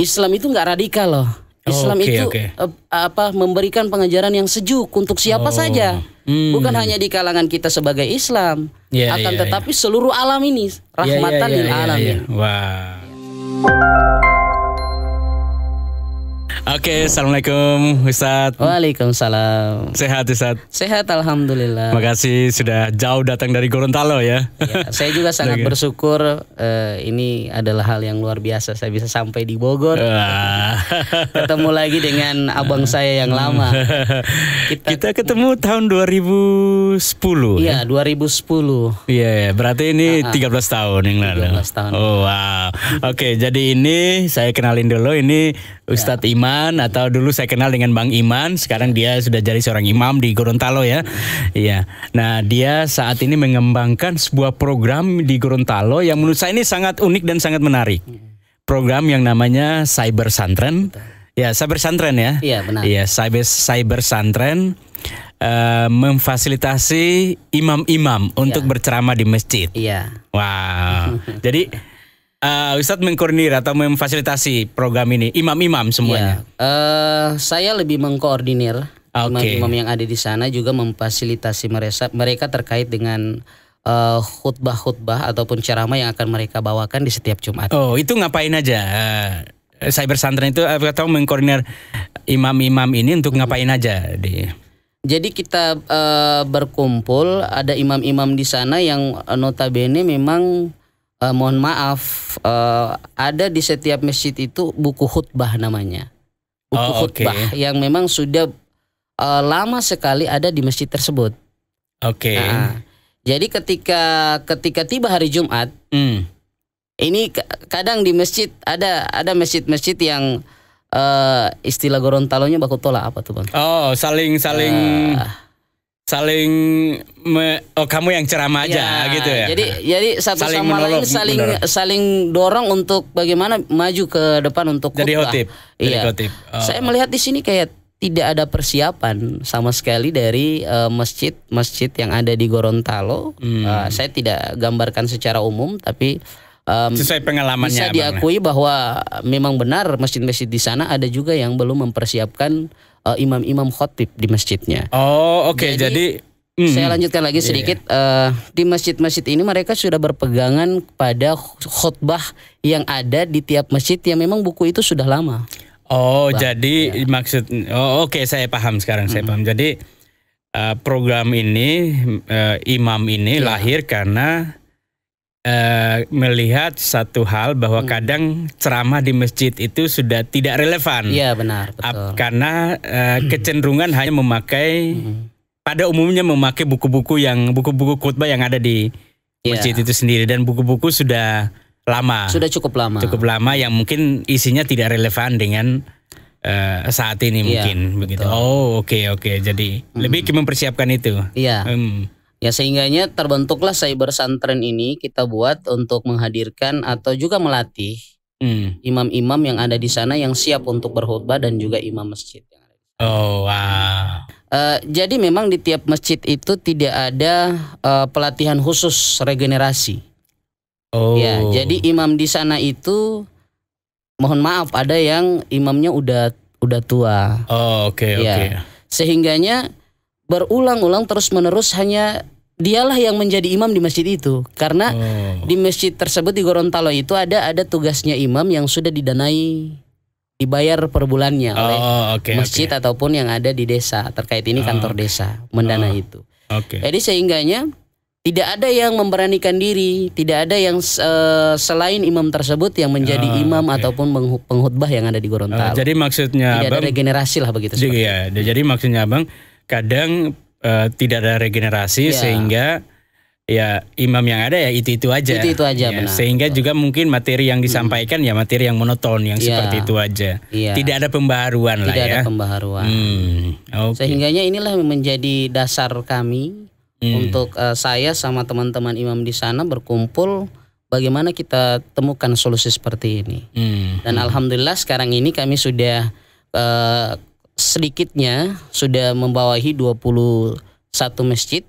Islam itu nggak radikal loh. Islam itu memberikan pengajaran yang sejuk untuk siapa saja. Bukan hanya di kalangan kita sebagai Islam, tetapi seluruh alam ini rahmatan lil alamin. Wah. Oke, assalamualaikum Ustadz. Waalaikumsalam. Sehat Ustadz? Sehat alhamdulillah. Makasih sudah jauh datang dari Gorontalo ya. Saya juga sangat bersyukur. Ini adalah hal yang luar biasa. Saya bisa sampai di Bogor. Ketemu lagi dengan abang saya yang lama. Kita ketemu tahun 2010. Iya, 2010. Iya, berarti ini 13 tahun yang lalu. 13 tahun. Oh wow. Oke, jadi ini saya kenalin dulu, ini Ustadz Iman, atau dulu saya kenal dengan Bang Iman. Sekarang dia sudah jadi seorang imam di Gorontalo ya. Iya. Nah, dia saat ini mengembangkan sebuah program di Gorontalo yang menurut saya ini sangat unik dan sangat menarik. Program yang namanya Cyber Santren. Ya, Cyber Santren ya. Iya, benar. Iya, Cyber Santren memfasilitasi imam-imam untuk berceramah di masjid. Iya. Wow. Jadi Ustadz mengkoordinir atau memfasilitasi program ini imam-imam semuanya. Saya lebih mengkoordinir imam-imam yang ada di sana, juga memfasilitasi mereka terkait dengan khutbah-khutbah ataupun ceramah yang akan mereka bawakan di setiap Jumat. Oh, itu ngapain aja? Cyber Santren itu atau mengkoordinir imam-imam ini untuk ngapain aja? Jadi kita berkumpul, ada imam-imam di sana yang notabene memang mohon maaf, ada di setiap masjid itu buku khutbah namanya. Buku khutbah yang memang sudah lama sekali ada di masjid tersebut. Jadi ketika tiba hari Jumat, ini kadang di masjid ada masjid-masjid yang istilah Gorontalonya baku tolak apa tuh Bang? Oh, saling kamu yang ceramah aja gitu ya. Jadi satu sama lain saling dorong untuk bagaimana maju ke depan untuk khutbah. Jadi khotib. Saya melihat di sini kayak tidak ada persiapan sama sekali dari masjid-masjid yang ada di Gorontalo. Saya tidak gambarkan secara umum, tapi sesuai pengalamannya bisa diakui bahwa memang benar masjid-masjid di sana ada juga yang belum mempersiapkan imam-imam khotib di masjidnya. Jadi saya lanjutkan lagi sedikit. Di masjid-masjid ini mereka sudah berpegangan pada khutbah yang ada di tiap masjid yang memang buku itu sudah lama. Jadi maksud saya paham sekarang. Saya paham. Jadi program ini imam ini lahir karena melihat satu hal bahwa kadang ceramah di masjid itu sudah tidak relevan. Iya, benar, betul. Karena kecenderungan hanya memakai pada umumnya memakai buku-buku khutbah yang ada di masjid itu sendiri, dan buku-buku sudah lama. Sudah cukup lama. Cukup lama yang mungkin isinya tidak relevan dengan saat ini mungkin begitu. Jadi lebih mempersiapkan itu. Iya. Ya, sehingganya terbentuklah Cyber Santren ini kita buat untuk menghadirkan atau juga melatih imam-imam yang ada di sana yang siap untuk berkhutbah dan juga imam masjid yang ada di sana. Jadi memang di tiap masjid itu tidak ada pelatihan khusus regenerasi. Ya, jadi imam di sana itu mohon maaf ada yang imamnya udah tua. Sehingganya berulang-ulang terus-menerus hanya dialah yang menjadi imam di masjid itu, karena di masjid tersebut di Gorontalo itu ada tugasnya imam yang sudah dibayar per bulannya oleh masjid ataupun yang ada di desa. Terkait ini kantor desa mendanai itu. Jadi sehingganya tidak ada yang memberanikan diri, tidak ada yang selain imam tersebut yang menjadi imam ataupun pengkhutbah yang ada di Gorontalo. Jadi maksudnya tidak ada regenerasi lah begitu. Jadi maksudnya Abang, kadang tidak ada regenerasi sehingga ya imam yang ada ya itu aja. Itu aja, benar. Sehingga juga mungkin materi yang disampaikan ya materi yang monoton yang seperti itu aja. Tidak ada pembaharuan lah ya. Tidak ada pembaharuan. Sehingganya inilah menjadi dasar kami untuk saya sama teman-teman imam di sana berkumpul bagaimana kita temukan solusi seperti ini. Dan alhamdulillah sekarang ini kami sudah sedikitnya sudah membawahi 21 masjid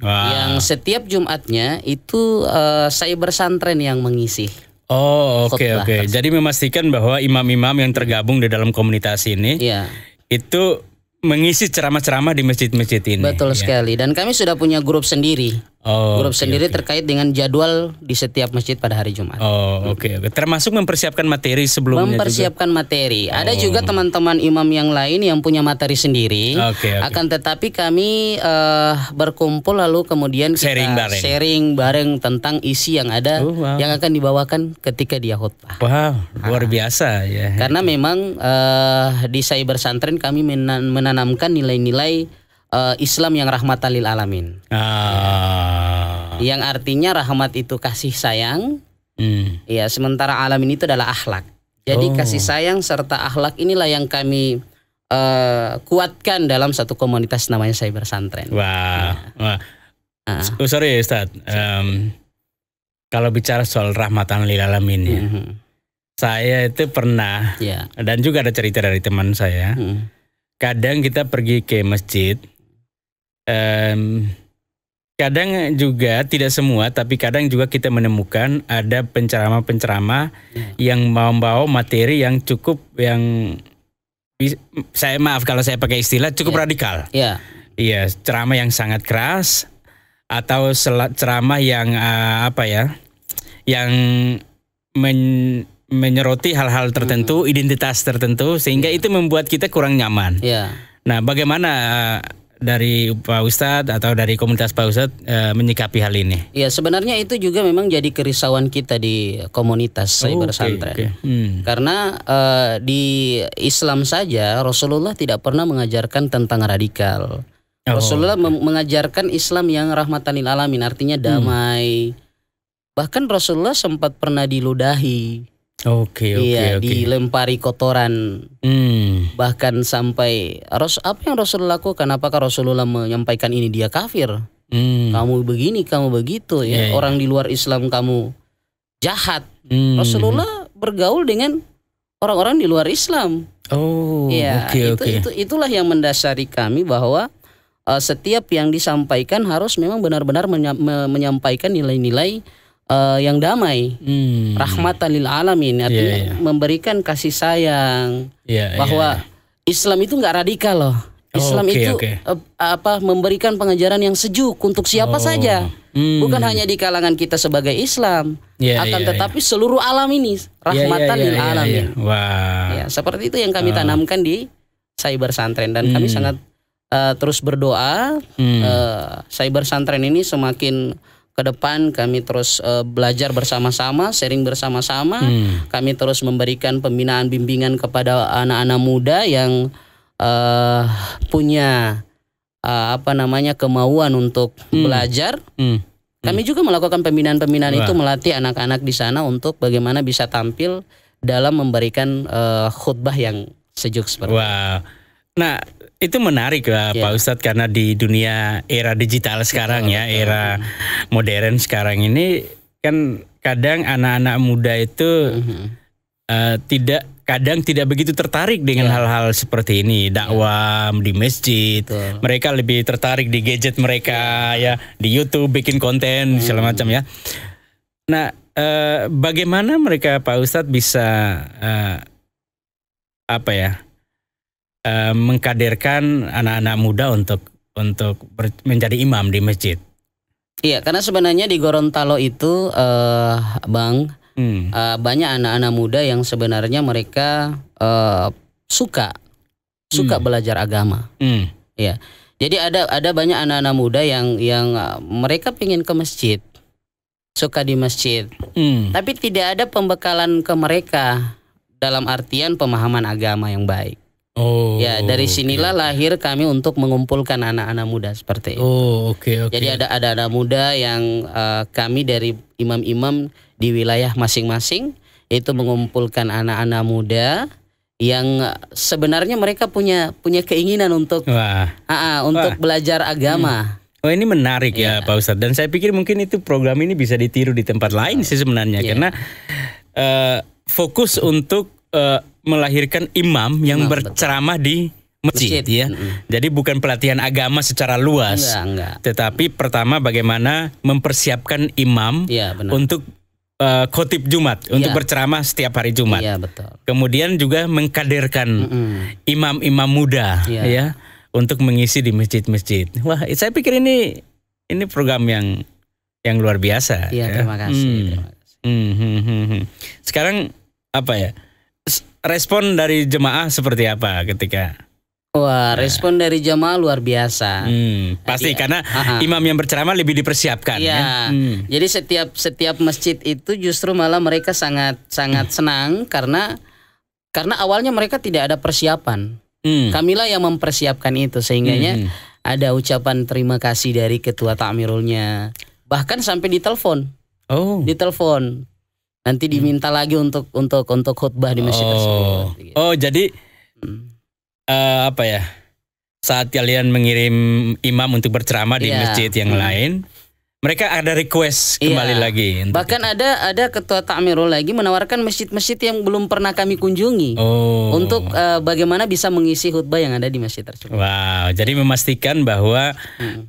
yang setiap Jumatnya itu Cyber Santren yang mengisi. Oh, oke khutbah oke. tersebut. Jadi memastikan bahwa imam-imam yang tergabung di dalam komunitas ini Iya, itu mengisi ceramah-ceramah di masjid-masjid ini. betul Ya. sekali. Dan kami sudah punya grup sendiri. Oh, Grup oke, sendiri oke. terkait dengan jadwal di setiap masjid pada hari Jumat. Oh, oke oke. Termasuk mempersiapkan materi sebelumnya juga. Mempersiapkan materi. Ada juga teman-teman imam yang lain yang punya materi sendiri. Oke, oke. Akan tetapi kami berkumpul lalu kemudian kita Sharing bareng. tentang isi yang ada Oh, wow. yang akan dibawakan ketika dia khutbah. Wow, luar biasa ya. Karena memang di Cyber Santren kami menanamkan nilai-nilai Islam yang rahmatan lil alamin. Yang artinya rahmat itu kasih sayang. Ya, sementara alamin itu adalah akhlak. Jadi kasih sayang serta akhlak inilah yang kami kuatkan dalam satu komunitas namanya Cyber Santren. Wah. Sorry Ustaz. Kalau bicara soal rahmatan lil alamin ya. Saya itu pernah Ya. dan juga ada cerita dari teman saya. Kadang kita pergi ke masjid. Kadang juga tidak semua, tapi kadang juga kita menemukan ada penceramah-penceramah yang membawa materi yang cukup saya maaf kalau saya pakai istilah cukup radikal. Ya. Iya, ceramah yang sangat keras atau ceramah yang yang menyoroti hal-hal tertentu, identitas tertentu, sehingga itu membuat kita kurang nyaman. Ya. Nah, bagaimana dari Pak Ustadz atau dari komunitas Pak Ustadz menyikapi hal ini? Ya, sebenarnya itu juga memang jadi kerisauan kita di komunitas Cyber Santren. Karena di Islam saja Rasulullah tidak pernah mengajarkan tentang radikal. Rasulullah mengajarkan Islam yang rahmatan lil alamin, artinya damai. Bahkan Rasulullah sempat pernah diludahi. Dilempari kotoran. Bahkan sampai apa yang Rasulullah lakukan? Apakah Rasulullah menyampaikan ini dia kafir? Kamu begini, kamu begitu ya. Orang di luar Islam kamu jahat. Rasulullah bergaul dengan orang-orang di luar Islam. Itulah yang mendasari kami bahwa setiap yang disampaikan harus memang benar-benar menyampaikan nilai-nilai yang damai, rahmatan lil alamin, artinya memberikan kasih sayang, bahwa Islam itu nggak radikal loh. Islam memberikan pengajaran yang sejuk untuk siapa saja, bukan hanya di kalangan kita sebagai Islam, tetapi seluruh alam ini rahmatan lil alamin. Ya, seperti itu yang kami tanamkan di Cyber Santren, dan kami sangat terus berdoa Cyber Santren ini semakin ke depan kami terus belajar bersama-sama, sharing bersama-sama. Kami terus memberikan pembinaan bimbingan kepada anak-anak muda yang punya kemauan untuk belajar. Kami juga melakukan pembinaan-pembinaan itu, melatih anak-anak di sana untuk bagaimana bisa tampil dalam memberikan khutbah yang sejuk seperti itu. Nah, itu menarik Pak Ustadz, karena di dunia era digital sekarang era modern sekarang ini kan kadang anak-anak muda itu kadang tidak begitu tertarik dengan hal-hal seperti ini, dakwah di masjid. Mereka lebih tertarik di gadget mereka di YouTube bikin konten segala macam ya. Nah, bagaimana mereka Pak Ustadz bisa mengkaderkan anak-anak muda untuk menjadi imam di masjid? Iya, karena sebenarnya di Gorontalo itu Bang, banyak anak-anak muda yang sebenarnya mereka suka belajar agama. Ya. Jadi ada banyak anak-anak muda yang mereka pengen ke masjid, suka di masjid, tapi tidak ada pembekalan ke mereka dalam artian pemahaman agama yang baik. Dari sinilah lahir kami untuk mengumpulkan anak-anak muda seperti itu. Jadi ada anak muda yang kami dari imam-imam di wilayah masing-masing itu mengumpulkan anak-anak muda yang sebenarnya mereka punya keinginan untuk belajar agama. Ini menarik ya Pak Ustadz, dan saya pikir mungkin itu program ini bisa ditiru di tempat lain sih sebenarnya, karena fokus untuk melahirkan imam yang berceramah di masjid ya. Jadi bukan pelatihan agama secara luas. Enggak. Tetapi pertama bagaimana mempersiapkan imam untuk khotib Jumat untuk berceramah setiap hari Jumat. Iya, betul. Kemudian juga mengkaderkan imam-imam muda ya untuk mengisi di masjid-masjid. Wah, saya pikir ini program yang luar biasa. Iya, terima kasih. Sekarang apa ya? Respon dari jemaah seperti apa ketika? Wah, respon dari jamaah luar biasa. Pasti karena imam yang berceramah lebih dipersiapkan. Iya. Jadi setiap masjid itu justru malah mereka sangat senang karena awalnya mereka tidak ada persiapan. Kamilah yang mempersiapkan itu sehingganya ada ucapan terima kasih dari ketua takmirulnya. Bahkan sampai ditelepon. Ditelepon. Nanti diminta lagi untuk khutbah di masjid tersebut. Oh, jadi apa ya? Saat kalian mengirim imam untuk berceramah di masjid yang lain, mereka ada request kembali lagi. Bahkan ada ketua takmirul lagi menawarkan masjid-masjid yang belum pernah kami kunjungi untuk bagaimana bisa mengisi khutbah yang ada di masjid tersebut. Wow, jadi memastikan bahwa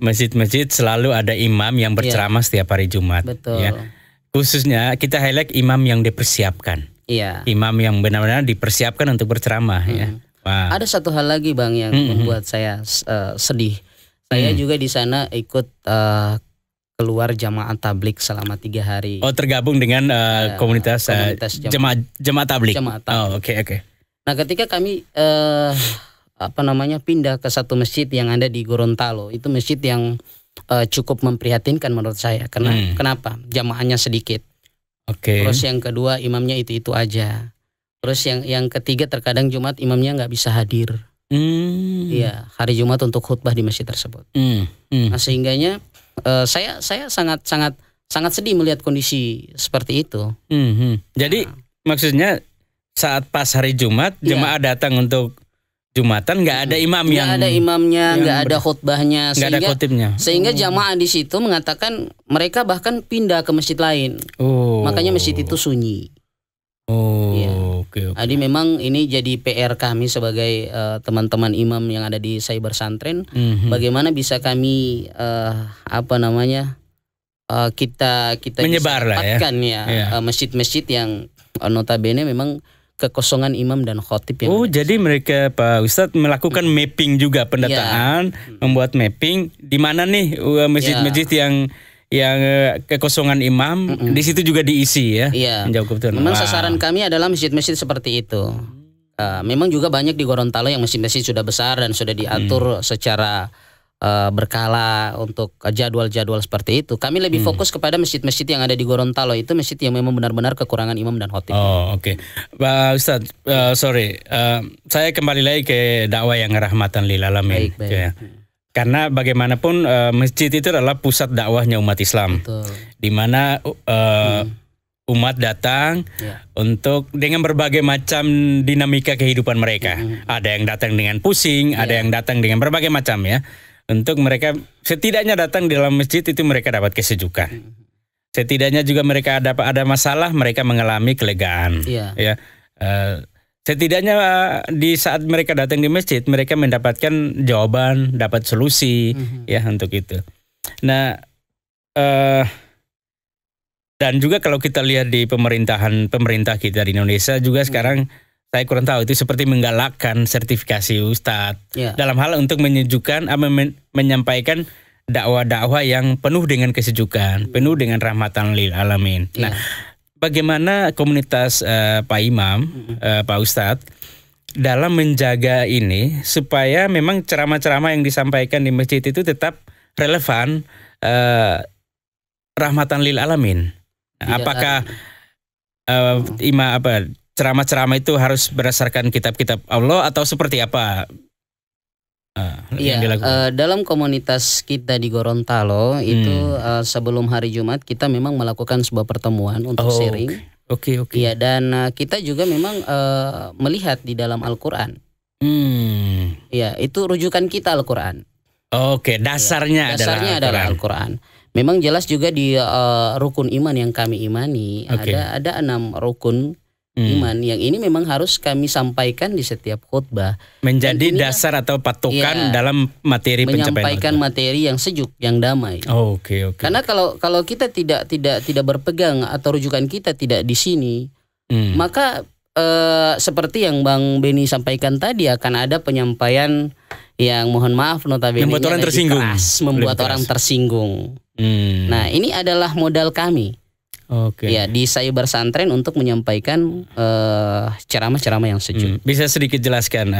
masjid-masjid selalu ada imam yang berceramah setiap hari Jumat. Betul. Ya. Khususnya kita highlight imam yang dipersiapkan. Iya. Imam yang benar-benar dipersiapkan untuk berceramah. Ya. Wow. Ada satu hal lagi Bang yang membuat saya sedih. Saya juga di sana ikut keluar jamaah tablik selama 3 hari. Oh, tergabung dengan komunitas jemaah tablik. Oh, oke. Nah, ketika kami pindah ke satu masjid yang ada di Gorontalo, itu masjid yang cukup memprihatinkan menurut saya. Kenapa? Jamaahnya sedikit. Terus yang kedua imamnya itu aja. Terus yang ketiga terkadang Jumat imamnya nggak bisa hadir. Iya, hari Jumat untuk khutbah di masjid tersebut. Nah, sehingganya saya sangat sedih melihat kondisi seperti itu. Jadi maksudnya saat pas hari Jumat jemaah datang untuk Jumatan nggak ada imam yang nggak ada imamnya, nggak ada khutbahnya, nggak ada khotibnya. Sehingga jamaah di situ mengatakan mereka bahkan pindah ke masjid lain. Makanya masjid itu sunyi. Oke. Jadi memang ini jadi PR kami sebagai teman-teman imam yang ada di Cyber Santren. Bagaimana bisa kami kita menyebar lah masjid-masjid yang notabene memang kekosongan imam dan khotib yang jadi mereka Pak Ustadz melakukan mapping juga pendataan, membuat mapping di mana nih masjid-masjid yang kekosongan imam di situ juga diisi ya. Memang sasaran kami adalah masjid-masjid seperti itu. Memang juga banyak di Gorontalo yang masjid-masjid sudah besar dan sudah diatur secara berkala untuk jadwal-jadwal seperti itu. Kami lebih fokus kepada masjid-masjid yang ada di Gorontalo, itu masjid yang memang benar-benar kekurangan imam dan khotib. Oke. Pak Ustadz, saya kembali lagi ke dakwah yang rahmatan lil alamin. Baik. Karena bagaimanapun masjid itu adalah pusat dakwahnya umat Islam. Di mana umat datang untuk dengan berbagai macam dinamika kehidupan mereka. Ada yang datang dengan pusing, ada yang datang dengan berbagai macam ya. Untuk mereka setidaknya datang di dalam masjid itu mereka dapat kesejukan. Setidaknya juga mereka ada masalah, mereka mengalami kelegaan. Setidaknya di saat mereka datang di masjid mereka mendapatkan jawaban, dapat solusi ya untuk itu. Nah, dan juga kalau kita lihat di pemerintah kita di Indonesia juga sekarang saya kurang tahu itu seperti menggalakkan sertifikasi Ustadz dalam hal untuk menyejukkan, menyampaikan dakwah-dakwah yang penuh dengan kesejukan, penuh dengan rahmatan lil alamin. Nah, bagaimana komunitas Pak Imam, Pak Ustadz dalam menjaga ini supaya memang ceramah-ceramah yang disampaikan di masjid itu tetap relevan, rahmatan lil alamin. Apakah ceramah-ceramah itu harus berdasarkan kitab-kitab Allah atau seperti apa? Dalam komunitas kita di Gorontalo itu sebelum hari Jumat kita memang melakukan sebuah pertemuan untuk sharing. Oke. Iya, dan kita juga memang melihat di dalam Al-Quran. Iya, itu rujukan kita Al-Quran. Dasarnya adalah Al-Quran. Memang jelas juga di rukun iman yang kami imani ada 6 rukun iman yang ini memang harus kami sampaikan di setiap khutbah. Menjadi dasar atau patokan dalam materi pencapaian. Menyampaikan materi yang sejuk, yang damai. Oke. Karena kalau kita tidak berpegang atau rujukan kita tidak di sini, maka seperti yang Bang Beni sampaikan tadi akan ada penyampaian yang mohon maaf notabene membuat orang tersinggung, membuat orang tersinggung. Nah, ini adalah modal kami. Ya, di Cyber Santren untuk menyampaikan ceramah-ceramah yang sejuk. Bisa sedikit jelaskan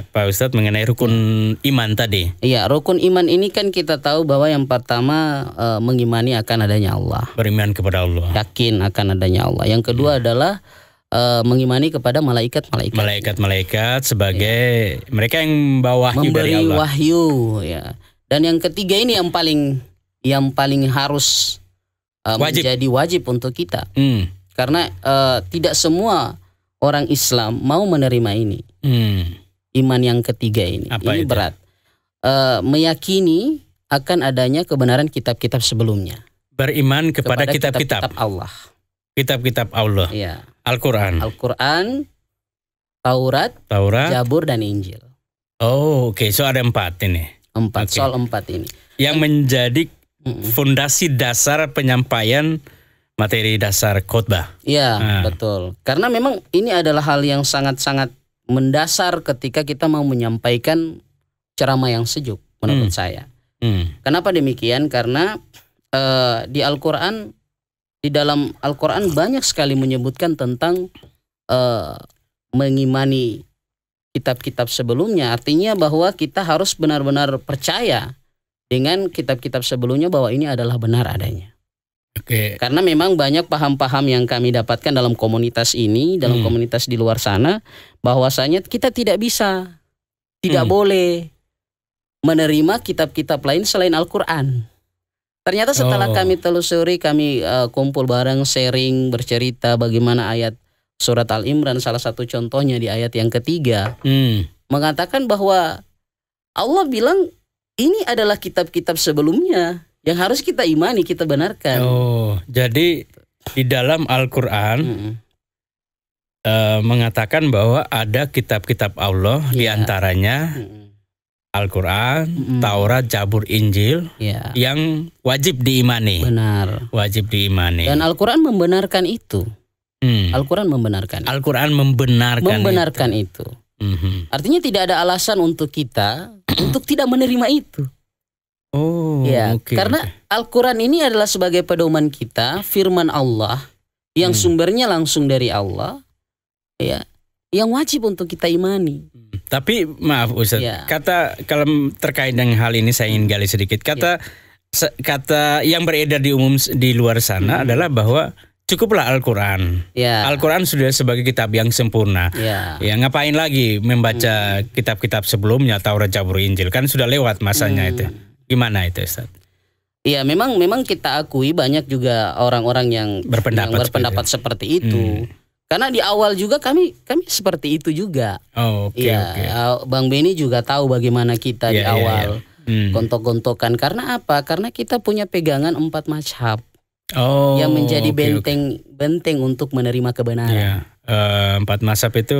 Pak Ustadz mengenai rukun iman tadi? Iya, rukun iman ini kan kita tahu bahwa yang pertama mengimani akan adanya Allah. Beriman kepada Allah. Yakin akan adanya Allah. Yang kedua adalah mengimani kepada malaikat-malaikat. Malaikat-malaikat sebagai mereka yang bawa wahyu dari Allah. Memberi wahyu, ya. Dan yang ketiga ini yang paling harus menjadi wajib untuk kita. Karena tidak semua orang Islam mau menerima ini. Iman yang ketiga ini. Ini itu? Berat. Meyakini akan adanya kebenaran kitab-kitab sebelumnya. Beriman kepada kitab-kitab Allah. Kitab-kitab Allah. Ya. Al-Quran. Taurat, Zabur, dan Injil. Oke. So ada 4 ini. 4. Soal 4 ini. Yang menjadi fondasi dasar penyampaian materi dasar khotbah. Iya, betul. Karena memang ini adalah hal yang sangat-sangat mendasar ketika kita mau menyampaikan ceramah yang sejuk menurut saya. Kenapa demikian? Karena di Al-Quran, di dalam Al-Quran banyak sekali menyebutkan tentang mengimani kitab-kitab sebelumnya. Artinya bahwa kita harus benar-benar percaya dengan kitab-kitab sebelumnya bahwa ini adalah benar adanya. Karena memang banyak paham-paham yang kami dapatkan dalam komunitas ini, dalam komunitas di luar sana, bahwasanya kita tidak bisa, tidak boleh menerima kitab-kitab lain selain Al-Quran. Ternyata setelah kami telusuri, kami kumpul bareng, sharing, bercerita bagaimana ayat surat Al-Imran, salah satu contohnya di ayat yang ketiga, mengatakan bahwa Allah bilang ini adalah kitab-kitab sebelumnya yang harus kita imani, kita benarkan. Jadi di dalam Al-Quran mengatakan bahwa ada kitab-kitab Allah, diantaranya Al-Quran, Taurat, Zabur, Injil, yang wajib diimani. Benar. Wajib diimani. Dan Al-Quran membenarkan itu. Al-Quran membenarkan. Al-Quran membenarkan itu. Artinya tidak ada alasan untuk kita untuk tidak menerima itu. Karena Al-Quran ini adalah sebagai pedoman kita, firman Allah yang sumbernya langsung dari Allah, yang wajib untuk kita imani. Tapi maaf Ustaz, kata kalau terkait dengan hal ini saya ingin gali sedikit. Kata yang beredar di umum di luar sana adalah bahwa cukuplah Al-Quran. Al-Quran sudah sebagai kitab yang sempurna. Ya ngapain lagi membaca kitab-kitab sebelumnya, Taurat, Zabur, Injil, kan sudah lewat masanya itu. Gimana itu Ustaz? Iya, memang kita akui banyak juga orang-orang yang berpendapat seperti itu. Karena di awal juga kami seperti itu juga. Bang Beni juga tahu bagaimana kita di awal gontok-gontokan. Karena apa? Karena kita punya pegangan 4 mazhab. Yang menjadi benteng untuk menerima kebenaran. 4 mazhab itu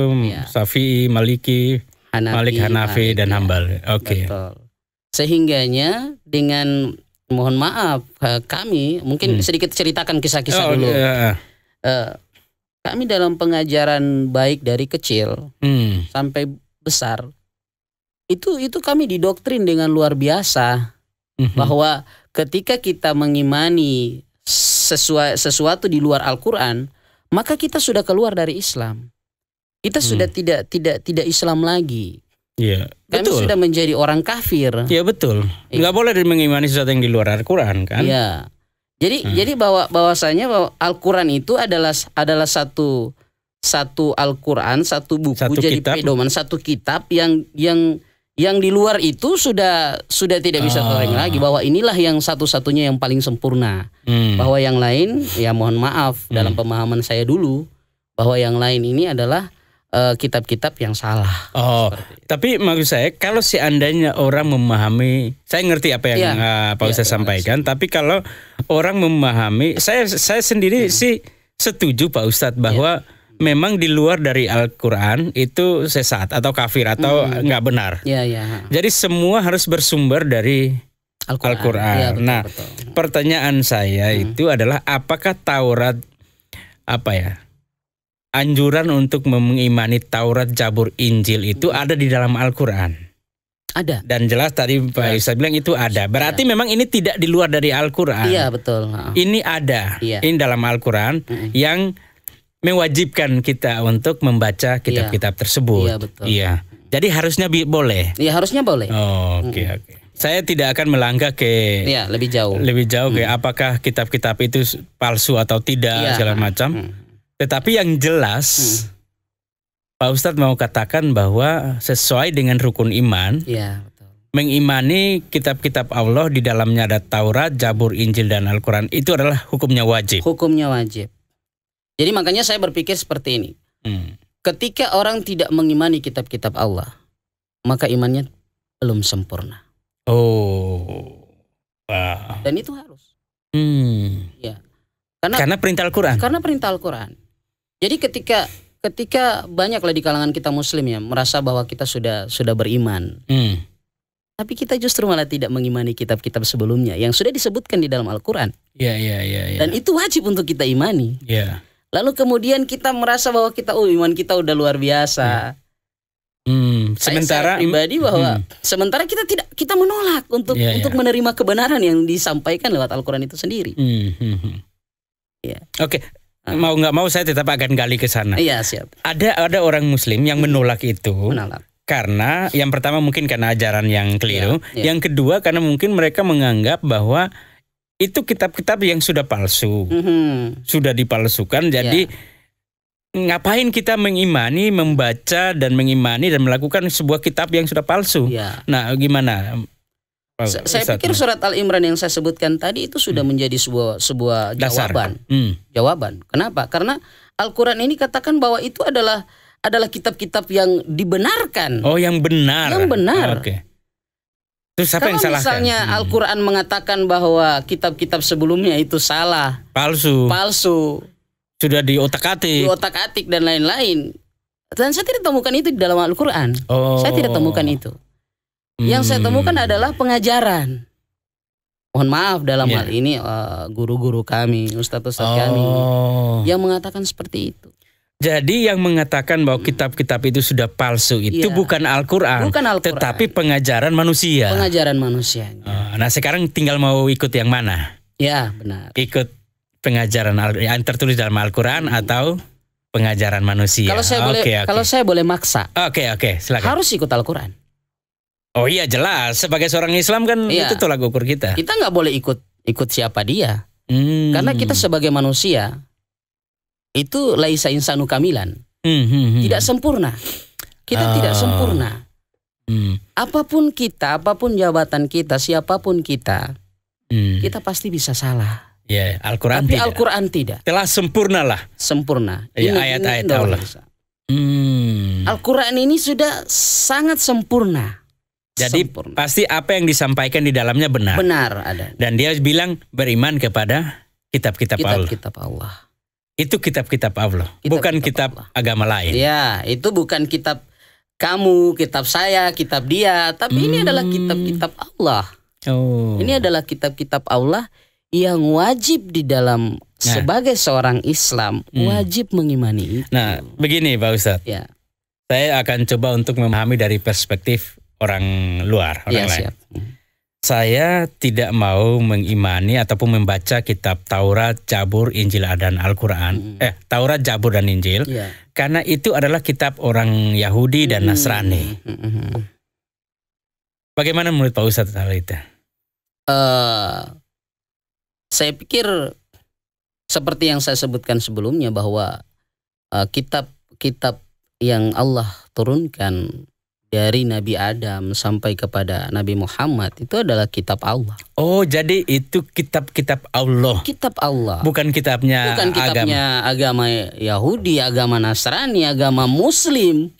Syafi'i, Maliki, Hanafi, dan Hambal. Betul. Sehingganya dengan mohon maaf kami mungkin sedikit ceritakan kisah-kisah dulu. Kami dalam pengajaran baik dari kecil sampai besar itu kami didoktrin dengan luar biasa bahwa ketika kita mengimani sesuatu di luar Al-Quran, maka kita sudah keluar dari Islam. Kita sudah tidak Islam lagi. Kami sudah menjadi orang kafir. Iya betul. Nggak boleh mengimani sesuatu yang di luar Al-Quran kan? Iya. Jadi bahwasanya bahwa Al-Quran itu adalah satu Al-Quran, satu buku, jadi pedoman, satu kitab yang di luar itu sudah tidak bisa tereng lagi, bahwa inilah yang satu-satunya yang paling sempurna. Bahwa yang lain, ya mohon maaf dalam pemahaman saya dulu, bahwa yang lain ini adalah kitab-kitab yang salah. Tapi maksud saya kalau seandainya orang memahami, saya ngerti apa yang Pak Ustaz sampaikan, tapi kalau orang memahami, saya sendiri sih setuju Pak Ustadz bahwa memang di luar dari Al-Quran itu sesat atau kafir atau nggak benar. Jadi semua harus bersumber dari Al-Quran. Ya, betul, nah, betul. Pertanyaan saya itu adalah apakah Taurat anjuran untuk mengimani Taurat, Zabur, Injil itu ada di dalam Al-Quran? Ada. Dan jelas tadi Pak Ustadz bilang itu ada. Berarti memang ini tidak di luar dari Al-Quran. Iya, betul. Ini ada. Ini dalam Al-Quran yang mewajibkan kita untuk membaca kitab-kitab tersebut. Iya, betul. Iya. Jadi harusnya boleh. Iya, harusnya boleh. Oh, oke. Saya tidak akan melangkah ke lebih jauh ke apakah kitab-kitab itu palsu atau tidak segala macam. Tetapi yang jelas Pak Ustadz mau katakan bahwa sesuai dengan rukun iman, betul. Mengimani kitab-kitab Allah di dalamnya ada Taurat, Zabur, Injil dan Al-Quran itu adalah hukumnya wajib. Hukumnya wajib. Jadi makanya saya berpikir seperti ini. Ketika orang tidak mengimani kitab-kitab Allah, maka imannya belum sempurna. Dan itu harus. Karena perintah Al-Quran. Karena perintah Al-Quran. Jadi ketika banyaklah di kalangan kita Muslim ya merasa bahwa kita sudah beriman, tapi kita justru malah tidak mengimani kitab-kitab sebelumnya yang sudah disebutkan di dalam Al-Quran. Dan itu wajib untuk kita imani. Lalu kemudian kita merasa bahwa iman kita udah luar biasa. Sementara saya pribadi bahwa sementara kita menolak untuk menerima kebenaran yang disampaikan lewat Al-Quran itu sendiri. Oke. Mau nggak mau saya tetap akan gali ke sana. Iya, siap. Ada orang Muslim yang menolak itu. Menolak. Karena yang pertama mungkin karena ajaran yang keliru. Yang kedua karena mungkin mereka menganggap bahwa itu kitab-kitab yang sudah palsu, sudah dipalsukan. Jadi ngapain kita membaca dan mengimani dan melakukan sebuah kitab yang sudah palsu? Nah, gimana? Saya pikir surat Al-Imran yang saya sebutkan tadi itu sudah menjadi sebuah jawaban. Jawaban. Kenapa? Karena Al-Quran ini katakan bahwa itu adalah kitab-kitab yang dibenarkan. Oh, yang benar. Yang benar. Oke. Terus apa yang salahkan? Kalau misalnya Al-Quran mengatakan bahwa kitab-kitab sebelumnya itu salah, palsu, sudah diotak-atik dan lain-lain. Dan saya tidak temukan itu di dalam Al-Quran. Saya tidak temukan itu. Yang saya temukan adalah pengajaran. Mohon maaf dalam hal ini guru-guru kami, ustadz-ustadz kami yang mengatakan seperti itu. Jadi yang mengatakan bahwa kitab-kitab itu sudah palsu itu bukan Al-Quran, tetapi pengajaran manusia. Pengajaran manusia. Nah sekarang tinggal mau ikut yang mana? Ya, benar. Ikut pengajaran yang tertulis dalam Al-Quran atau pengajaran manusia. Kalau saya boleh maksa. Oke, silakan. Harus ikut Al-Quran. Oh iya, jelas. Sebagai seorang Islam kan itu tolak ukur kita. Kita nggak boleh ikut siapa dia. Karena kita sebagai manusia itu laisa insanu kamilan. Tidak sempurna. Kita tidak sempurna. Apapun jabatan kita, siapapun kita pasti bisa salah. Al-Quran Tapi tidak. Al-Quran tidak. Telah sempurna lah. Sempurna. Ayat-ayat Allah. Al-Quran ini sudah sangat sempurna. Jadi pasti apa yang disampaikan di dalamnya benar. Benar ada. Dan dia bilang beriman kepada kitab-kitab Allah. Kitab Allah. Itu kitab-kitab Allah, bukan kitab agama lain. Ya, itu bukan kitab kamu, kitab saya, kitab dia, tapi ini adalah kitab-kitab Allah. Ini adalah kitab-kitab Allah yang wajib di dalam sebagai seorang Islam wajib mengimani itu. Nah, begini Pak Ustadz. Saya akan coba untuk memahami dari perspektif orang luar, orang lain. Siap. Saya tidak mau mengimani ataupun membaca kitab Taurat, Zabur, Injil dan Al-Quran. Taurat, Zabur dan Injil. Karena itu adalah kitab orang Yahudi dan Nasrani. Bagaimana menurut Pak Ustadz hal itu? Saya pikir seperti yang saya sebutkan sebelumnya bahwa kitab-kitab yang Allah turunkan dari Nabi Adam sampai kepada Nabi Muhammad itu adalah kitab Allah. Oh, jadi itu kitab-kitab Allah. Kitab Allah. Bukan kitabnya agama Yahudi, agama Nasrani, agama Muslim.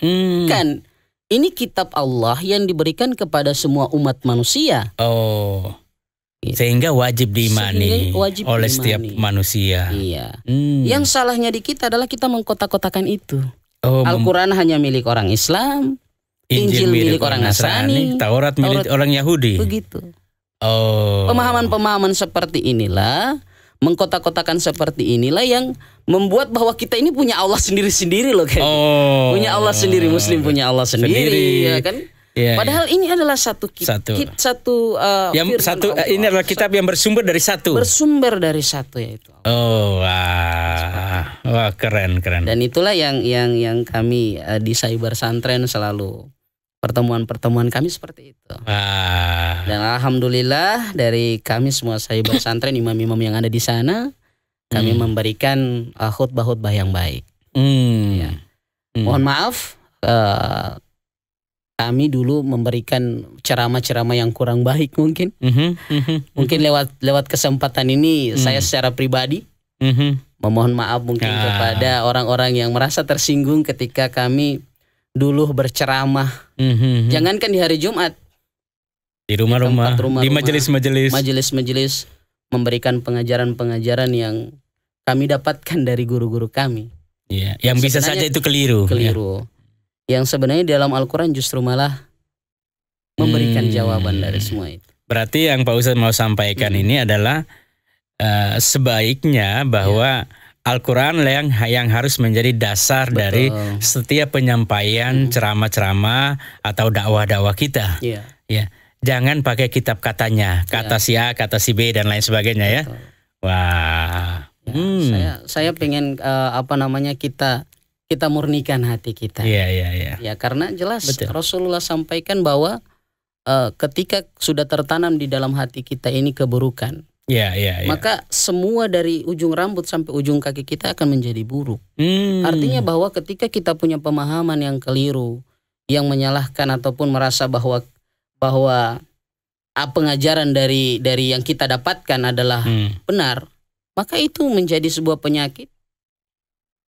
Kan ini kitab Allah yang diberikan kepada semua umat manusia. Sehingga wajib diimani Sehingga wajib oleh diimani. setiap manusia. Iya. Yang salahnya di kita adalah kita mengkotak-kotakan itu. Oh, Al-Quran hanya milik orang Islam, Injil milik orang Nasrani, Taurat milik orang Yahudi. begitu. Oh. Pemahaman-pemahaman seperti inilah, mengkotak-kotakan seperti inilah yang membuat bahwa kita ini punya Allah sendiri-sendiri loh kan. Punya Allah sendiri, Muslim punya Allah sendiri, ya kan. Ya, Padahal ini adalah satu yang satu ini adalah kitab yang bersumber dari satu. Bersumber dari satu, yaitu Allah. Oh, wah keren. Dan itulah yang kami di Cyber Santren selalu pertemuan kami seperti itu. Dan alhamdulillah dari kami semua Cyber Santren, imam-imam yang ada di sana, kami memberikan khutbah-khutbah yang baik. Ya. Mohon maaf, kami dulu memberikan ceramah-ceramah yang kurang baik mungkin. Mungkin lewat kesempatan ini saya secara pribadi memohon maaf mungkin kepada orang-orang yang merasa tersinggung ketika kami dulu berceramah. Jangankan di hari Jumat, di rumah-rumah, di majelis-majelis, memberikan pengajaran-pengajaran yang kami dapatkan dari guru-guru kami. Iya, yang bisa saja itu keliru. Ya. Yang sebenarnya dalam Al-Quran justru malah memberikan jawaban dari semua itu. Berarti yang Pak Ustadz mau sampaikan ini adalah sebaiknya bahwa Al-Quran yang harus menjadi dasar dari setiap penyampaian ceramah-ceramah atau dakwah-dakwah kita. Ya, jangan pakai kitab katanya, kata si A, kata si B dan lain sebagainya ya. Wah. Saya pengen kita murnikan hati kita. Iya. Ya, karena jelas Rasulullah sampaikan bahwa ketika sudah tertanam di dalam hati kita ini keburukan, maka semua dari ujung rambut sampai ujung kaki kita akan menjadi buruk. Artinya bahwa ketika kita punya pemahaman yang keliru, yang menyalahkan ataupun merasa bahwa pengajaran dari yang kita dapatkan adalah benar, maka itu menjadi sebuah penyakit.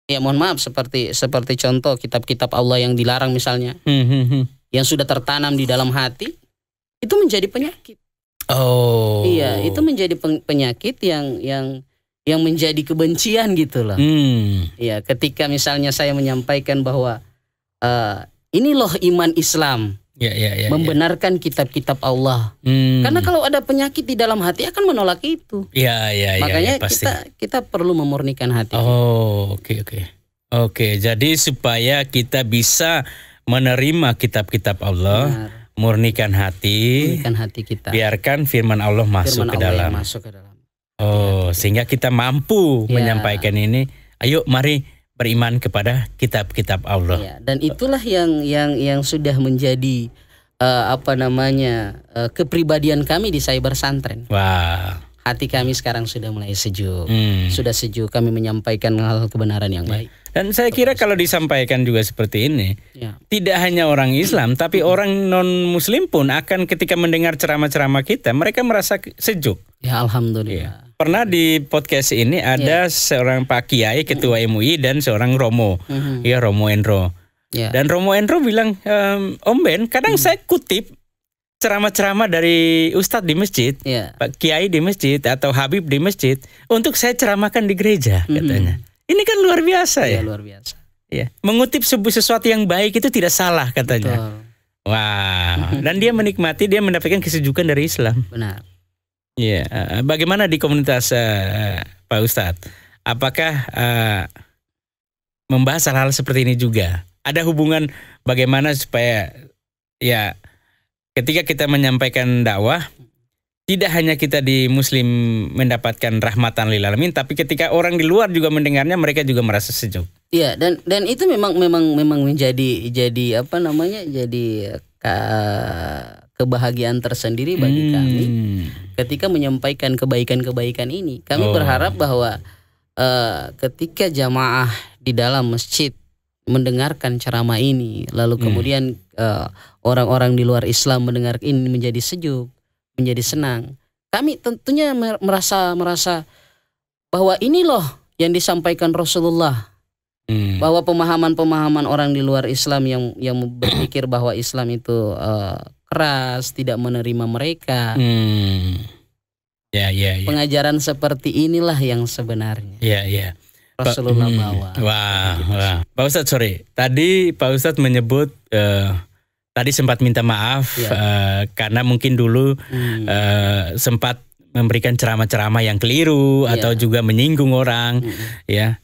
Ya, mohon maaf, seperti contoh kitab-kitab Allah yang dilarang misalnya, yang sudah tertanam di dalam hati, itu menjadi penyakit. Oh. Iya, itu menjadi penyakit yang menjadi kebencian gitu loh. Iya, ketika misalnya saya menyampaikan bahwa ini loh iman Islam, membenarkan kitab-kitab Allah. Karena kalau ada penyakit di dalam hati akan menolak itu. Makanya kita perlu memurnikan hati. Oke. Jadi supaya kita bisa menerima kitab-kitab Allah, murnikan hati kita. Biarkan firman Allah masuk ke dalam. Sehingga kita mampu menyampaikan ini. Ayo, mari beriman kepada kitab-kitab Allah. Ya, dan itulah yang sudah menjadi kepribadian kami di Cyber Santren. Wah. Hati kami sekarang sudah mulai sejuk. Sudah sejuk kami menyampaikan hal kebenaran yang baik. Dan saya kira kalau disampaikan juga seperti ini, tidak hanya orang Islam, tapi orang non-Muslim pun akan ketika mendengar ceramah-ceramah kita, mereka merasa sejuk. Ya, alhamdulillah. Pernah di podcast ini ada seorang Pak Kiai Ketua MUI dan seorang Romo, Romo Endro. Dan Romo Endro bilang, Om Ben, kadang saya kutip ceramah-ceramah dari Ustadz di masjid, Pak Kiai di masjid atau Habib di masjid, untuk saya ceramahkan di gereja, katanya. Ini kan luar biasa ya. Luar biasa. Ya, mengutip sesuatu yang baik itu tidak salah, katanya. Betul. Wah, dan dia menikmati, dia mendapatkan kesejukan dari Islam. Benar. Ya, bagaimana di komunitas Pak Ustadz? Apakah membahas hal-hal seperti ini juga? Ada hubungan bagaimana supaya ketika kita menyampaikan dakwah, tidak hanya kita di Muslim mendapatkan rahmatan lil alamin, tapi ketika orang di luar juga mendengarnya, mereka juga merasa sejuk. Iya, dan itu memang menjadi kebahagiaan tersendiri bagi kami ketika menyampaikan kebaikan-kebaikan ini. Kami berharap bahwa ketika jamaah di dalam masjid mendengarkan ceramah ini, lalu kemudian orang-orang di luar Islam mendengar ini menjadi sejuk, menjadi senang. Kami tentunya merasa bahwa ini loh yang disampaikan Rasulullah. Bahwa pemahaman-pemahaman orang di luar Islam yang berpikir bahwa Islam itu keras, tidak menerima mereka. Ya, ya, ya. Pengajaran seperti inilah yang sebenarnya Ya, ya. Rasulullah bawa. Wah, wah. Pak Ustadz, sorry. Tadi Pak Ustadz menyebut tadi sempat minta maaf karena mungkin dulu sempat memberikan ceramah-ceramah yang keliru atau juga menyinggung orang, ya.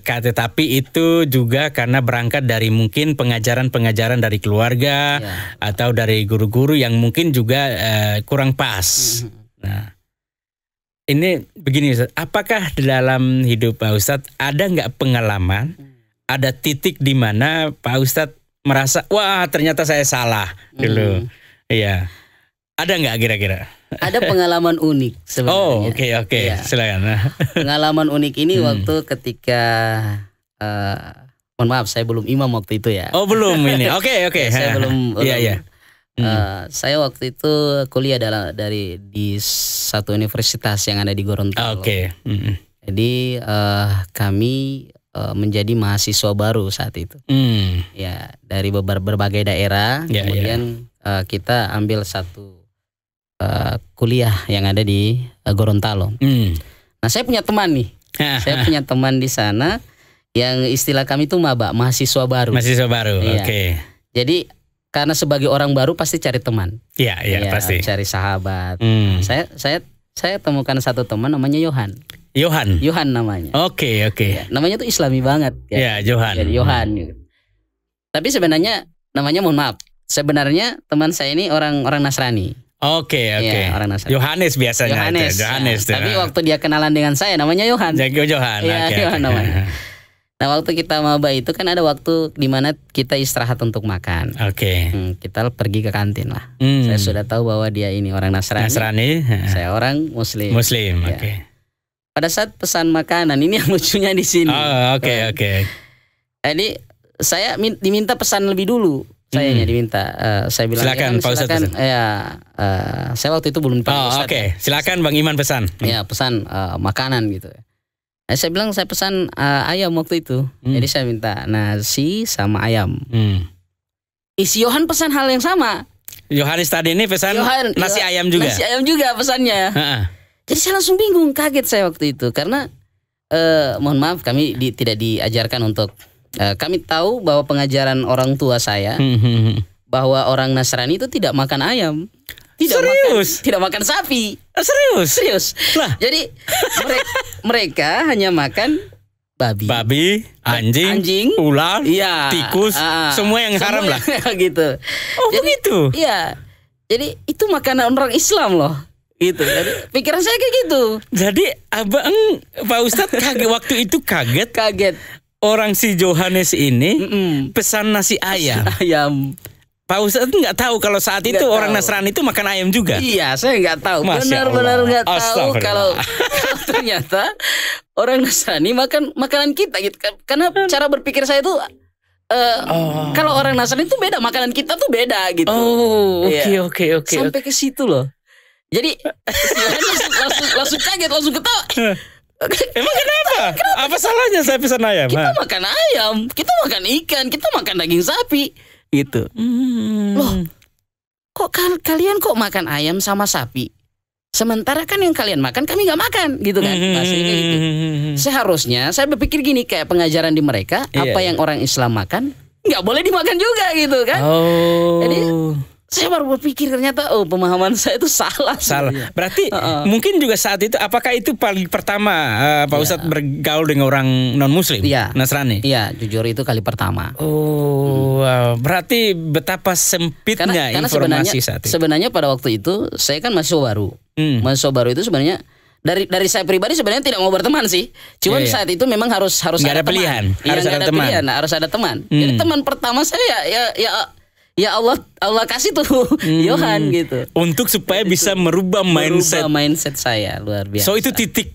Tetapi itu juga karena berangkat dari mungkin pengajaran-pengajaran dari keluarga atau dari guru-guru yang mungkin juga kurang pas. Nah, ini begini Ustadz, apakah dalam hidup Pak Ustadz ada nggak pengalaman, ada titik di mana Pak Ustadz merasa, wah ternyata saya salah dulu, iya, ada nggak kira-kira? Ada pengalaman unik sebenarnya. Oh, oke, ya. Silakan. Pengalaman unik ini waktu ketika, mohon maaf saya belum imam waktu itu ya. Oh belum ini, oke. Saya belum. Iya. Saya waktu itu kuliah di satu universitas yang ada di Gorontalo. Oke. Jadi kami menjadi mahasiswa baru saat itu. Ya, dari berbagai daerah. Kemudian kita ambil satu kuliah yang ada di Gorontalo. Nah, saya punya teman nih. Saya punya teman di sana yang istilah kami itu maba, mahasiswa baru. Mahasiswa baru. Iya. Oke. Jadi karena sebagai orang baru pasti cari teman. Iya, pasti. Cari sahabat. Saya temukan satu teman namanya Yohan. Yohan namanya. Oke. Ya, namanya tuh Islami banget. Ya, Yohan. Yohan. Tapi sebenarnya namanya, mohon maaf, sebenarnya teman saya ini orang Nasrani. Oke. Ya, orang Nasrani. Yohanes biasanya. Yohanes. Tapi waktu dia kenalan dengan saya namanya Yohan. Yohan. Yohan namanya. Nah, waktu kita maba itu kan ada waktu di mana kita istirahat untuk makan. Oke. Kita pergi ke kantin lah. Saya sudah tahu bahwa dia ini orang Nasrani. Saya orang Muslim. Ya. Oke. Pada saat pesan makanan, ini yang lucunya di sini. Oh, oke. Jadi saya diminta pesan lebih dulu. Sayanya diminta. Saya bilang silakan. Saya waktu itu belum tahu. Oke. Silakan Bang Iman pesan. Ya, pesan makanan gitu. Saya bilang saya pesan ayam waktu itu. Jadi saya minta nasi sama ayam. Si Yohan pesan hal yang sama. Yohanes tadi ini pesan nasi ayam juga. Nasi ayam juga pesannya. Jadi saya langsung bingung, kaget saya waktu itu karena mohon maaf kami tidak diajarkan untuk kami tahu bahwa pengajaran orang tua saya bahwa orang Nasrani itu tidak makan ayam. Tidak makan sapi. Serius. Lah, jadi mereka hanya makan babi, anjing, ular, tikus, semua yang haram lah. Gitu. Oh, jadi, begitu. Iya. Jadi itu makanan orang Islam loh. Gitu. Jadi pikiran saya kayak gitu. Jadi abang Pak Ustadz kaget. Orang si Yohanes ini pesan nasi ayam. Pak Ustadz nggak tahu kalau saat itu orang Nasrani itu makan ayam juga. Iya, saya nggak tahu. Benar-benar nggak tahu kalau ternyata orang Nasrani makan makanan kita gitu. Karena cara berpikir saya itu kalau orang Nasrani itu beda, makanan kita tuh beda gitu. Oh, oke. Sampai ke situ loh. Jadi langsung kaget, langsung ketawa. Emang kenapa? Apa salahnya saya pesan ayam? Kita makan ayam, kita makan ikan, kita makan daging sapi. Gitu. Loh, kok kalian kok makan ayam sama sapi? Sementara kan yang kalian makan kami nggak makan, gitu kan? Maksudnya gitu. Seharusnya saya berpikir gini, kayak pengajaran di mereka, apa yang orang Islam makan nggak boleh dimakan juga, gitu kan? Jadi saya baru berpikir ternyata pemahaman saya itu salah. Berarti mungkin juga saat itu, apakah itu paling pertama Pak Ustadz bergaul dengan orang non Muslim, Nasrani? Iya, jujur itu kali pertama. Wow. Berarti betapa sempitnya karena informasi saat itu. Sebenarnya pada waktu itu saya kan mahasiswa baru. Mahasiswa baru itu sebenarnya dari saya pribadi sebenarnya tidak mau berteman sih. Cuman saat itu memang harus ada pilihan. Harus ada teman. Jadi teman pertama saya ya Allah kasih tuh Yohan gitu. Untuk supaya bisa merubah mindset saya, luar biasa. So itu titik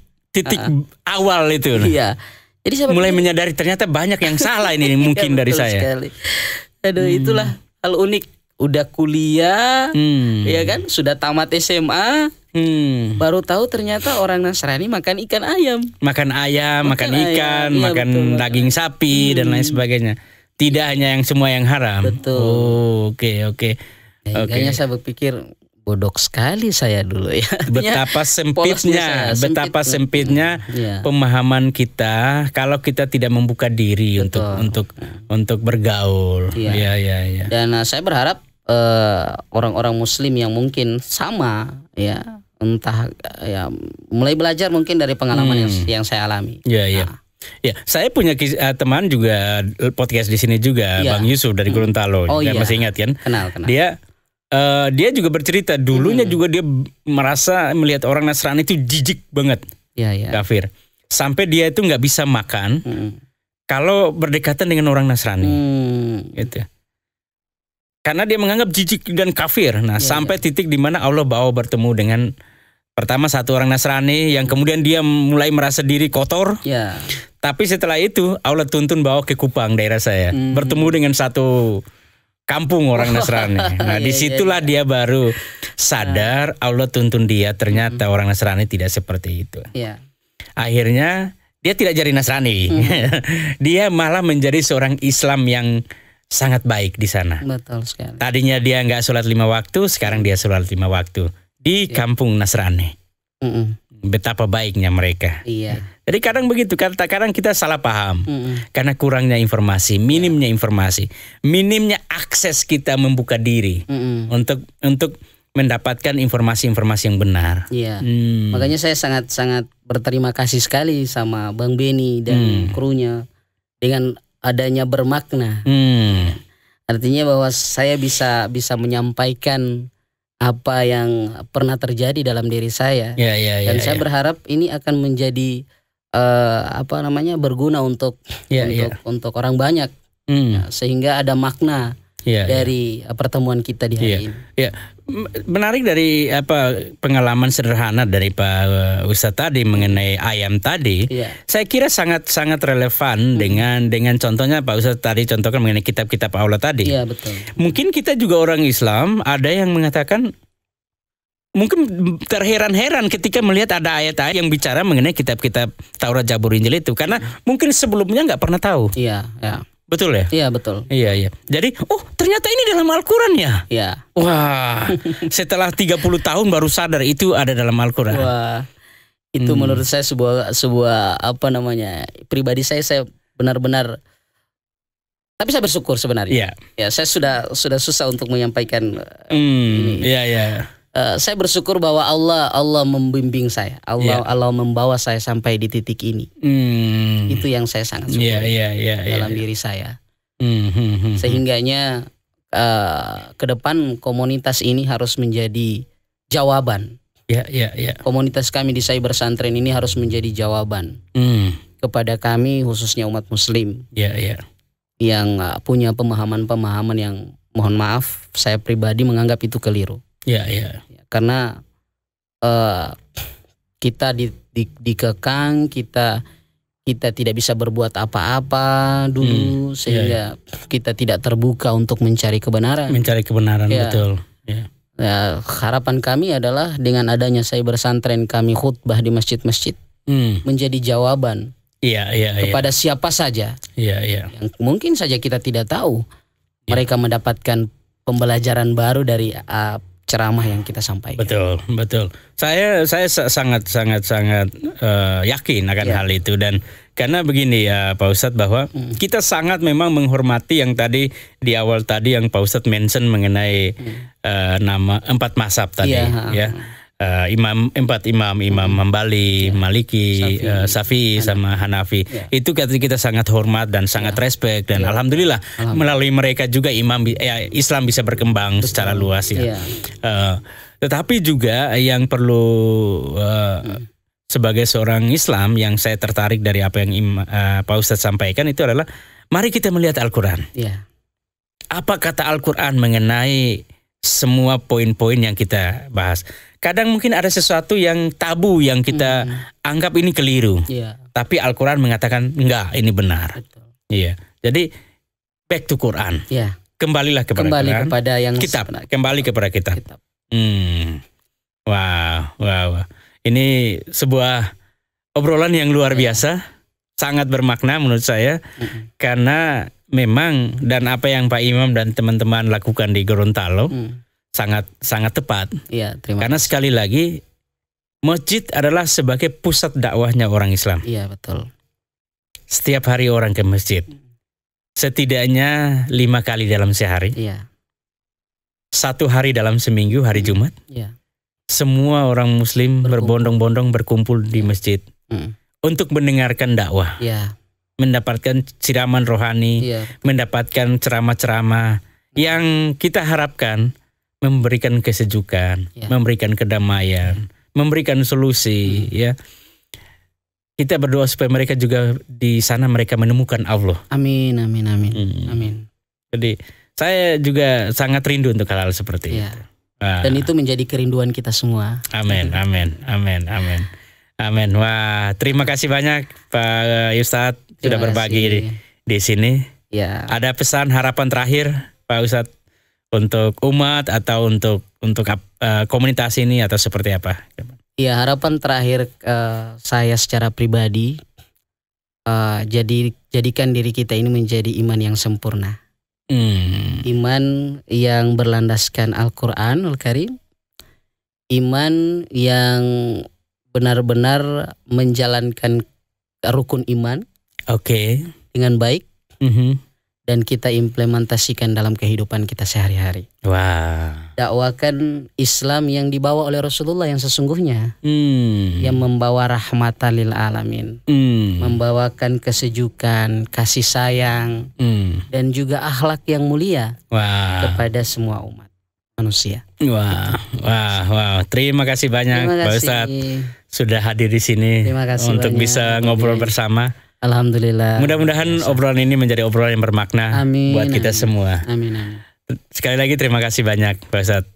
awal itu. Iya. Jadi saya mulai menyadari ternyata banyak yang salah ini mungkin dari saya. Sekali. Aduh, itulah hal unik. Udah kuliah, ya kan? Sudah tamat SMA. Baru tahu ternyata orang Nasrani makan ikan ayam. Makan ikan, makan daging sapi dan lain sebagainya. Tidak hanya yang semua yang haram. Betul. Oh, oke. Kayaknya saya berpikir Bodoh sekali saya dulu ya. Betapa sempitnya, Ya. pemahaman kita kalau kita tidak membuka diri untuk bergaul. Iya. Ya. Dan saya berharap orang-orang Muslim yang mungkin sama ya, entah ya mulai belajar mungkin dari pengalaman yang saya alami. Iya. Ya, saya punya teman juga podcast di sini juga, Bang Yusuf dari Gorontalo. Masih ingat kan? Kenal. Dia juga bercerita dulunya juga dia merasa melihat orang Nasrani itu jijik banget, kafir. Sampai dia itu nggak bisa makan kalau berdekatan dengan orang Nasrani, gitu. Karena dia menganggap jijik dan kafir. Nah, sampai titik di mana Allah bawa bertemu dengan pertama satu orang Nasrani yang kemudian dia mulai merasa diri kotor. Tapi setelah itu Allah tuntun bawa ke Kupang daerah saya, bertemu dengan satu kampung orang Nasrani. Nah, disitulah dia baru sadar Allah tuntun dia ternyata orang Nasrani tidak seperti itu. Akhirnya dia tidak jadi Nasrani, dia malah menjadi seorang Islam yang sangat baik di sana. Betul sekali. Tadinya dia nggak sholat 5 waktu, sekarang dia sholat 5 waktu di kampung Nasrani. Betapa baiknya mereka. Jadi kadang begitu, kadang kita salah paham karena kurangnya informasi, minimnya informasi, minimnya akses kita membuka diri untuk mendapatkan informasi-informasi yang benar. Makanya saya sangat berterima kasih sekali sama Bang Beni dan krunya dengan adanya bermakna. Artinya bahwa saya bisa menyampaikan apa yang pernah terjadi dalam diri saya. Dan saya berharap ini akan menjadi berguna untuk orang banyak. Sehingga ada makna dari pertemuan kita di hari ini. Menarik dari pengalaman sederhana dari Pak Ustadz tadi mengenai ayam tadi. Saya kira sangat relevan dengan contohnya Pak Ustadz tadi contohkan mengenai kitab-kitab Allah tadi. Betul. Mungkin kita juga orang Islam ada yang mengatakan mungkin terheran-heran ketika melihat ada ayat-ayat yang bicara mengenai kitab-kitab Taurat, Zabur, Injil itu karena mungkin sebelumnya nggak pernah tahu. Betul ya? Iya, betul. Iya. Jadi, ternyata ini dalam Al-Quran ya? Wah, setelah 30 tahun baru sadar itu ada dalam Al-Quran. Wah, itu menurut saya sebuah pribadi saya benar-benar, tapi saya bersyukur sebenarnya. Saya sudah susah untuk menyampaikan ini. Saya bersyukur bahwa Allah membimbing saya. Allah membawa saya sampai di titik ini. Itu yang saya sangat syukuri dalam diri saya. Sehingganya ke depan komunitas ini harus menjadi jawaban. Komunitas kami di Cyber Santren ini harus menjadi jawaban kepada kami khususnya umat Muslim yang punya pemahaman-pemahaman yang mohon maaf saya pribadi menganggap itu keliru. Karena kita dikekang, kita tidak bisa berbuat apa-apa dulu sehingga kita tidak terbuka untuk mencari kebenaran. Betul. Harapan kami adalah dengan adanya Cyber Santren kami khutbah di masjid-masjid menjadi jawaban kepada siapa saja yang mungkin saja kita tidak tahu mereka mendapatkan pembelajaran baru dari ceramah yang kita sampaikan. Betul. Saya sangat yakin akan hal itu dan karena begini ya Pak Ustadz bahwa kita sangat memang menghormati yang tadi di awal tadi yang Pak Ustadz mention mengenai nama 4 mazhab tadi Imam Hambali, Maliki, Syafi'i sama Hanafi. Itu kita sangat hormat dan sangat respect dan alhamdulillah melalui mereka juga Islam bisa berkembang secara luas ya. Tetapi juga yang perlu sebagai seorang Islam yang saya tertarik dari apa yang Pak Ustadz sampaikan itu adalah mari kita melihat Al-Quran. Apa kata Al-Quran mengenai semua poin-poin yang kita bahas. Kadang mungkin ada sesuatu yang tabu yang kita anggap ini keliru. Tapi Al-Quran mengatakan enggak, ini benar. Jadi back to Quran. Kembalilah kepada Quran. Kepada yang kitab. Kembali kepada kitab. Wow. Ini sebuah obrolan yang luar biasa, sangat bermakna menurut saya. Karena memang dan apa yang Pak Imam dan teman-teman lakukan di Gorontalo sangat tepat. Iya, terima Karena kasih. sekali lagi masjid adalah sebagai pusat dakwahnya orang Islam. Iya, betul. Setiap hari orang ke masjid. Setidaknya 5 kali dalam sehari. Iya. 1 hari dalam seminggu, hari Jumat. Iya. Semua orang muslim berbondong-bondong berkumpul di masjid. Untuk mendengarkan dakwah. Iya. Mendapatkan siraman rohani. Iya. Mendapatkan ceramah-ceramah. Yang kita harapkan memberikan kesejukan. Iya. Memberikan kedamaian. Memberikan solusi. Ya. Kita berdoa supaya mereka juga di sana mereka menemukan Allah. Amin, amin, amin. Amin. Jadi saya juga sangat rindu untuk hal-hal seperti Iya. itu. Dan itu menjadi kerinduan kita semua. Amin, amin, amin, amin, amin. Wah, terima kasih banyak Pak Ustadz sudah Terima berbagi kasih. di sini. Ya. Ada pesan harapan terakhir Pak Ustadz untuk umat atau untuk komunitas ini atau seperti apa? Ya, harapan terakhir saya secara pribadi, jadikan diri kita ini menjadi iman yang sempurna. Iman yang berlandaskan Al-Quran Al-Karim. Iman yang benar-benar menjalankan rukun iman Oke. dengan baik. Dan kita implementasikan dalam kehidupan kita sehari-hari. Wah. Dakwakan Islam yang dibawa oleh Rasulullah yang sesungguhnya. Yang membawa rahmatan lil alamin. Membawakan kesejukan, kasih sayang. Dan juga akhlak yang mulia. Kepada semua umat manusia. Wah. Terima kasih banyak Pak Ustadz sudah hadir di sini. Terima kasih untuk banyak. bisa ngobrol bersama. Alhamdulillah. Mudah-mudahan obrolan ini menjadi obrolan yang bermakna buat kita semua. Amin. Sekali lagi terima kasih banyak Pak Ustadz.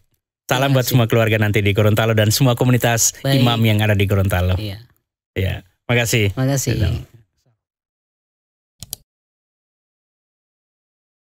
Salam buat semua keluarga nanti di Gorontalo dan semua komunitas imam yang ada di Gorontalo. Iya. Ya, makasih. Makasih.